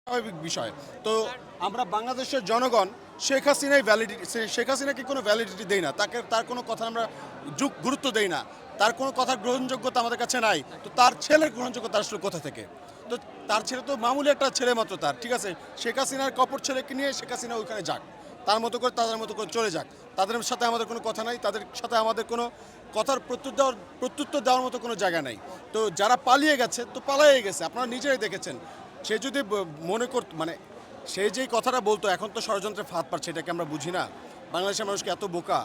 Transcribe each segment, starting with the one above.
স্বাভাবিক বিষয়। তো আমরা বাংলাদেশের জনগণ শেখ হাসিনাকে কোনো ভ্যালিডিটি দেই না, তার কোনো কথা আমরা গুরুত্ব দেই না, তার কোনো কথার গ্রহণযোগ্যতা আমাদের কাছে নাই। তো তার ছেলের গ্রহণযোগ্যতা আসলে কোথা থেকে? তো তার ছেলে তো মামুলি একটা ছেলে মাত্র, তার ঠিক আছে, শেখ হাসিনার কপর ছেলেকে নিয়ে শেখ হাসিনা ওইখানে যাক, তার মতো করে তাদের মতো করে চলে যাক, তাদের সাথে আমাদের কোনো কথা নাই, তাদের সাথে আমাদের কোনো কথার প্রত্যুত্তর দেওয়ার মতো কোনো জায়গা নাই। তো যারা পালিয়ে গেছে তো পালিয়ে গেছে, আপনারা নিজেরাই দেখেছেন। সে যদি মনে করত, মানে সে যেই কথাটা বলতো এখন তো ষড়যন্ত্রে ফাঁদ পাচ্ছে, এটাকে আমরা বুঝি না? বাংলাদেশের মানুষকে এত বোকা?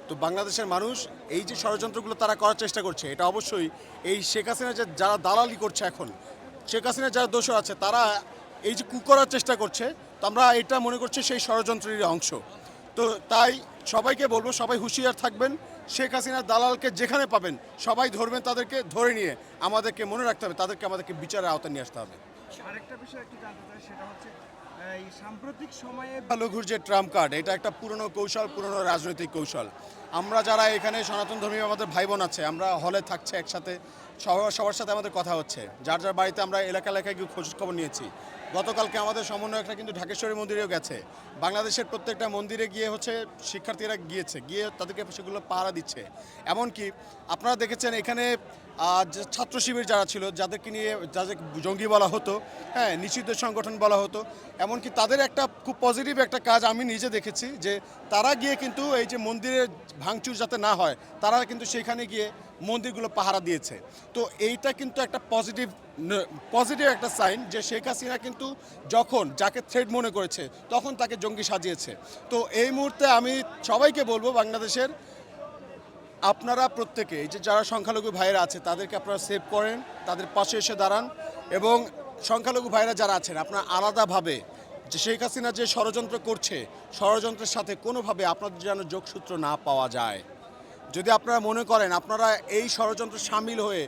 তো বাংলাদেশের মানুষ এই যে ষড়যন্ত্রগুলো তারা করার চেষ্টা করছে, এটা অবশ্যই এই শেখ হাসিনা যে যারা দালালি করছে এখন, শেখ হাসিনার যারা দোষর আছে তারা এই যে করার চেষ্টা করছে, তো আমরা এটা মনে করছি সেই ষড়যন্ত্রেরই অংশ। তো তাই সবাইকে বলবো, সবাই হুঁশিয়ার থাকবেন। শেখ হাসিনার দালালকে যেখানে পাবেন সবাই ধরবেন, তাদেরকে ধরে নিয়ে আমাদেরকে মনে রাখতে হবে, আমাদেরকে বিচারের আওতায় নিয়ে আসতে হবে। আরেকটা বিষয় একটু জানতে চাই, সেটা হচ্ছে এই সাম্প্রতিক সময়ে লঘুর যে ট্রাম্প কার্ড, এটা একটা পুরনো কৌশল, পুরনো রাজনৈতিক কৌশল। আমরা যারা এখানে সনাতন ধর্মী আমাদের ভাই বোন আছে, আমরা হলে থাকছে একসাথে, সবার সাথে আমাদের কথা হচ্ছে, যার যার বাড়িতে আমরা এলাকায় গিয়ে খোঁজ খবর নিয়েছি। গতকালকে আমাদের সমন্বয়করা কিন্তু ঢাকেশ্বরী মন্দিরেও গেছে, বাংলাদেশের প্রত্যেকটা মন্দিরে গিয়ে শিক্ষার্থীরা গিয়ে তাদেরকে সেগুলো পাহারা দিচ্ছে। এমনকি আপনারা দেখেছেন এখানে যে ছাত্র শিবির যারা ছিল, যাদেরকে নিয়ে যাদের জঙ্গি বলা হতো, হ্যাঁ, নিষিদ্ধ সংগঠন বলা হতো, এমনকি তাদের একটা খুব পজিটিভ একটা কাজ আমি নিজে দেখেছি, যে তারা গিয়ে কিন্তু এই যে মন্দিরের ভাঙচুর যাতে না হয়, তারা কিন্তু সেখানে গিয়ে মন্দিরগুলো পাহারা দিয়েছে। তো এইটা কিন্তু একটা পজিটিভ একটা সাইন, যে শেখ হাসিনা কিন্তু যখন যাকে থ্রেড মনে করেছে তখন তাকে জঙ্গি সাজিয়েছে। তো এই মুহূর্তে আমি সবাইকে বলবো, বাংলাদেশের আপনারা প্রত্যেকে এই যে যারা সংখ্যালঘু ভাইয়েরা আছে তাদেরকে আপনারা সেভ করেন, তাদের পাশে এসে দাঁড়ান, এবং সংখ্যালঘু ভাইয়েরা যারা আছেন আপনারা আলাদাভাবে যে শেখ হাসিনা যে ষড়যন্ত্র করছে, ষড়যন্ত্রের সাথে কোনোভাবে আপনাদের যেন যোগসূত্র না পাওয়া যায়। যদি আপনারা মনে করেন আপনারা এই ষড়যন্ত্রে সামিল হয়ে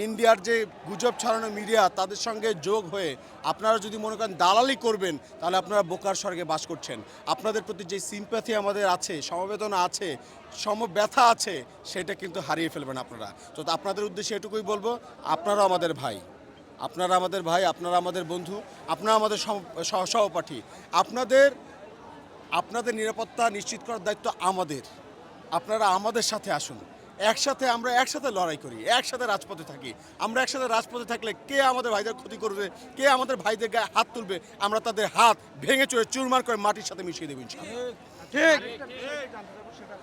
ইন্ডিয়ার যে গুজব ছড়ানো মিডিয়া তাদের সঙ্গে যোগ হয়ে আপনারা যদি মনে করেন দালালি করবেন, তাহলে আপনারা বোকার স্বর্গে বাস করছেন। আপনাদের প্রতি যে সিম্প্যাথি আমাদের আছে, সমবেদনা আছে, সমব্যথা আছে, সেটা কিন্তু হারিয়ে ফেলবেন আপনারা। তো আপনাদের উদ্দেশ্যে এটুকুই বলবো, আপনারা আমাদের ভাই, আপনারা আমাদের বন্ধু, আপনারা আমাদের সহপাঠী। আপনাদের নিরাপত্তা নিশ্চিত করার দায়িত্ব আমাদের। আপনারা আমাদের সাথে আসুন, আমরা একসাথে লড়াই করি, একসাথে রাজপথে থাকি। আমরা একসাথে রাজপথে থাকলে কে আমাদের ভাইদের ক্ষতি করবে, কে আমাদের ভাইদের গায়ে হাত তুলবে, আমরা তাদের হাত ভেঙে চুরমার করে মাটির সাথে মিশিয়ে দেবো ইনশাআল্লাহ। ঠিক জানতে চাবো সেটা